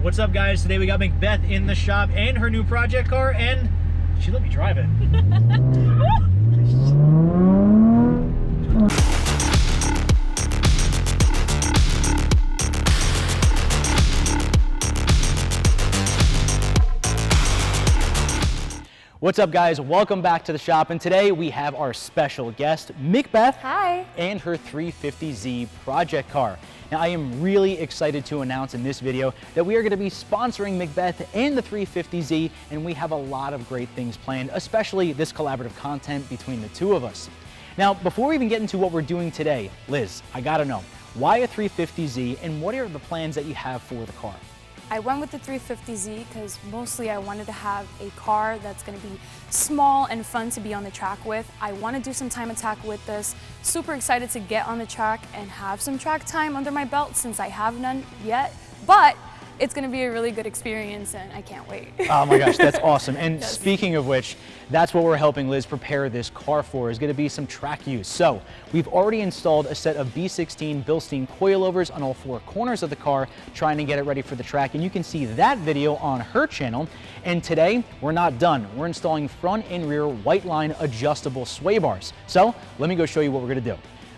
What's up, guys? Today we got Mickbeth in the shop and her new project car, and she let me drive it. What's up, guys? Welcome back to the shop, and today we have our special guest, Mickbeth. Hi. And her 350Z project car. Now, I am really excited to announce in this video that we are going to be sponsoring Mickbeth and the 350Z, and we have a lot of great things planned, especially this collaborative content between the two of us. Now, before we even get into what we're doing today, Liz, I gotta know, why a 350Z, and what are the plans that you have for the car? I went with the 350Z because mostly I wanted to have a car that's going to be small and fun to be on the track with. I want to do some time attack with this. Super excited to get on the track and have some track time under my belt since I have none yet. But it's going to be a really good experience and I can't wait. Oh my gosh, that's awesome. And Yes. Speaking of which, that's what we're helping Liz prepare this car for, is going to be some track use. So we've already installed a set of B16 Bilstein coilovers on all four corners of the car, trying to get it ready for the track. And you can see that video on her channel. And today, we're not done. We're installing front and rear Whiteline adjustable sway bars. So let me go show you what we're going to do.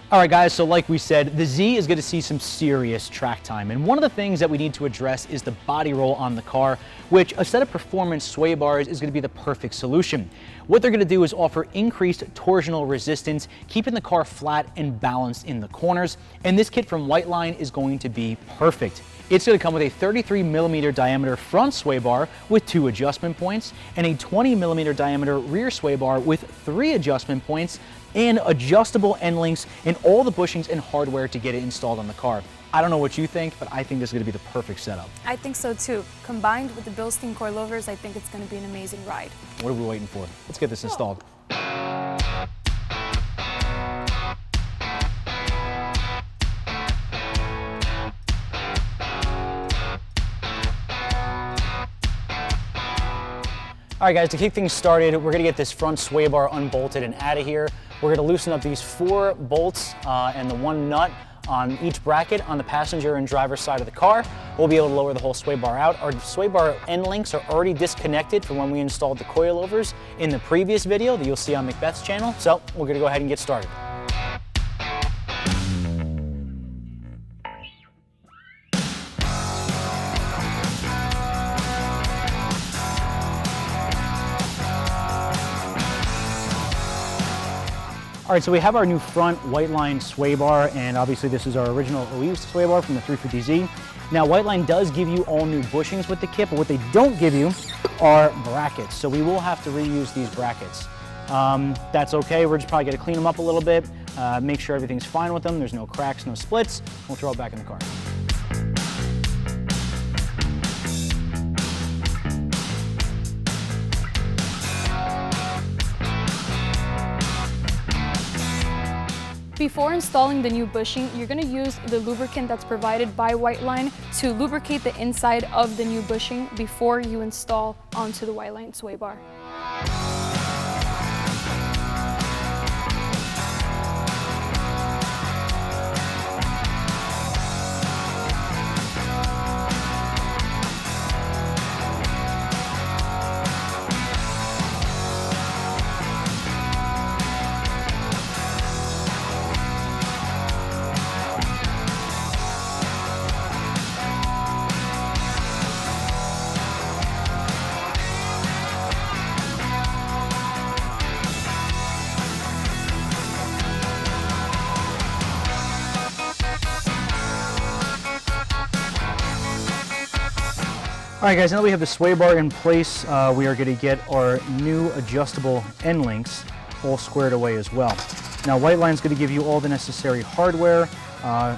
All right, guys, so like we said, the Z is going to see some serious track time. And one of the things that we need to address is the body roll on the car, which a set of performance sway bars is going to be the perfect solution. What they're going to do is offer increased torsional resistance, keeping the car flat and balanced in the corners. And this kit from Whiteline is going to be perfect. It's going to come with a 33mm diameter front sway bar with 2 adjustment points and a 20mm diameter rear sway bar with 3 adjustment points and adjustable end links and all the bushings and hardware to get it installed on the car. I don't know what you think, but I think this is going to be the perfect setup. I think so too. Combined with the Bilstein coilovers, I think it's going to be an amazing ride. What are we waiting for? Let's get this installed. All right, guys, to kick things started, we're gonna get this front sway bar unbolted and out of here. We're gonna loosen up these 4 bolts and the 1 nut on each bracket on the passenger and driver's side of the car. We'll be able to lower the whole sway bar out. Our sway bar end links are already disconnected from when we installed the coilovers in the previous video that you'll see on Mickbeth's channel. So we're gonna go ahead and get started. All right, so we have our new front Whiteline sway bar, and obviously this is our original OE sway bar from the 350Z. Now, Whiteline does give you all new bushings with the kit, but what they don't give you are brackets, so we will have to reuse these brackets. That's okay, we're just probably gonna clean them up a little bit, make sure everything's fine with them, there's no cracks, no splits, we'll throw it back in the car. Before installing the new bushing, you're going to use the lubricant that's provided by Whiteline to lubricate the inside of the new bushing before you install onto the Whiteline sway bar. All right, guys, now that we have the sway bar in place, we are going to get our new adjustable end links all squared away as well. Now, Whiteline's going to give you all the necessary hardware,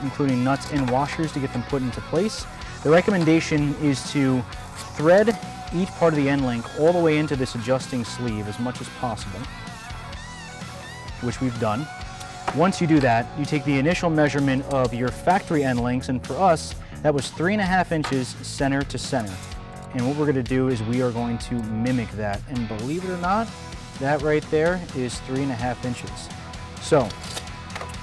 including nuts and washers to get them put into place. The recommendation is to thread each part of the end link all the way into this adjusting sleeve as much as possible, which we've done. Once you do that, you take the initial measurement of your factory end links, and for us, that was 3.5 inches center to center. And what we're gonna do is we are going to mimic that. And believe it or not, that right there is 3.5 inches. So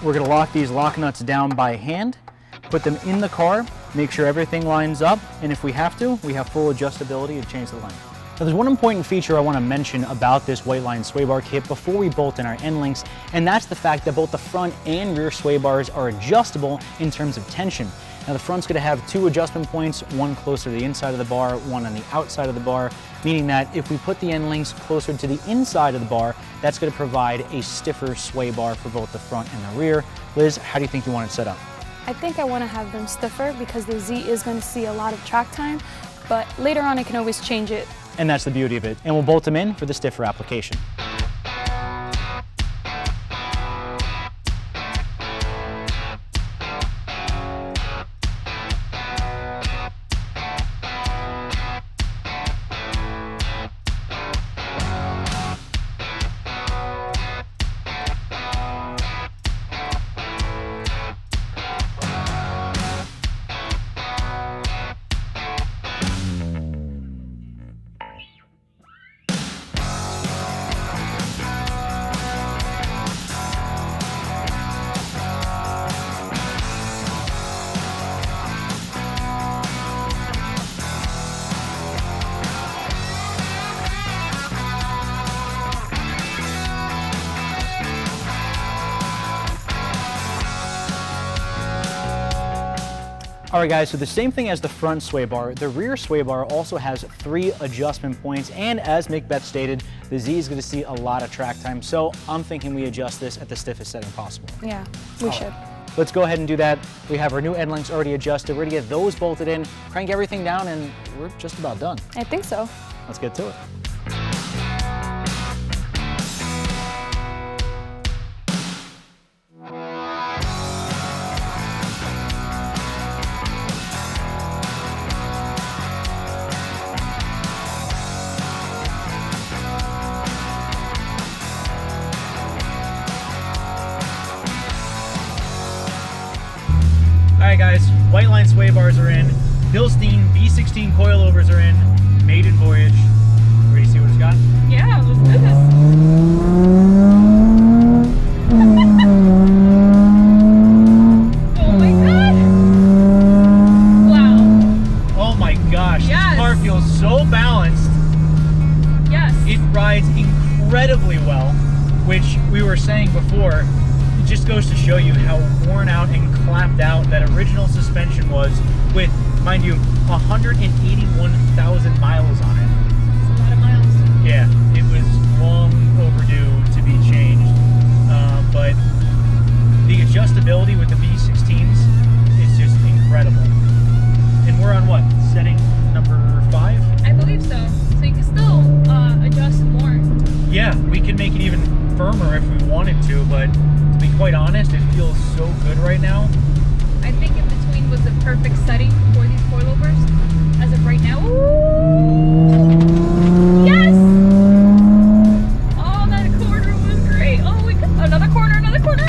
we're gonna lock these lock nuts down by hand, put them in the car. make sure everything lines up, and if we have to, we have full adjustability to change the length. Now there's one important feature I want to mention about this Whiteline sway bar kit before we bolt in our end links, and that's the fact that both the front and rear sway bars are adjustable in terms of tension. Now the front's going to have 2 adjustment points, one closer to the inside of the bar, one on the outside of the bar, meaning that if we put the end links closer to the inside of the bar, that's going to provide a stiffer sway bar for both the front and the rear. Liz, how do you think you want it set up? I think I want to have them stiffer because the Z is going to see a lot of track time, but later on I can always change it. And that's the beauty of it. And we'll bolt them in for the stiffer application. All right guys, so the same thing as the front sway bar, the rear sway bar also has 3 adjustment points, and as Mickbeth stated, the Z is going to see a lot of track time, so I'm thinking we adjust this at the stiffest setting possible. Yeah, we should. Let's go ahead and do that. We have our new end links already adjusted. We're going to get those bolted in, crank everything down, and we're just about done. I think so. Let's get to it. All right guys, Whiteline sway bars are in, Bilstein V16 coilovers are in, maiden voyage. Ready to see what it's got? Yeah, let's do this. Oh my god! Wow. Oh my gosh, Yes. This car feels so balanced. Yes. It rides incredibly well, which we were saying before. It just goes to show you how worn out and clapped out that original suspension was with, mind you, 181,000 miles on it. That's a lot of miles. Yeah, it was long overdue to be changed. But the adjustability with the V16s is just incredible. And we're on what, setting number 5? I believe so. So you can still adjust more. Yeah, we can make it even firmer if we wanted to, but to be quite honest, it feels so good right now. I think in between was the perfect setting for these coilovers as of right now. Ooh. Yes! Oh, that corner was great. Oh, we got another corner, another corner.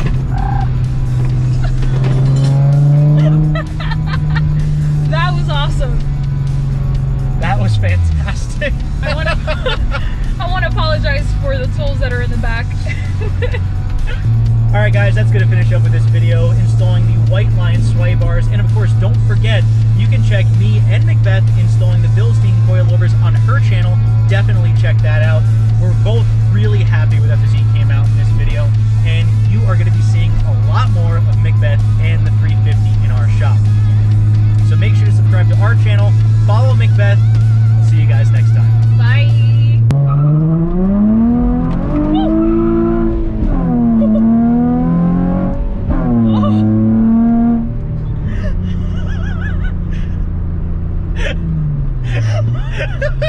That was awesome. That was fantastic. I want to apologize for the tools that are in the back. All right, guys, that's going to finish up with this video installing the Whiteline sway bars. And of course, don't forget, you can check me and Mickbeth installing the Bilstein coilovers on her channel. Definitely check that out. We're both really happy with how the Z came out in this video, and you are going to be seeing a lot more of Mickbeth and the 350 in our shop. So make sure to subscribe to our channel, follow Mickbeth. We'll see you guys next time. Bye. Ha ha ha!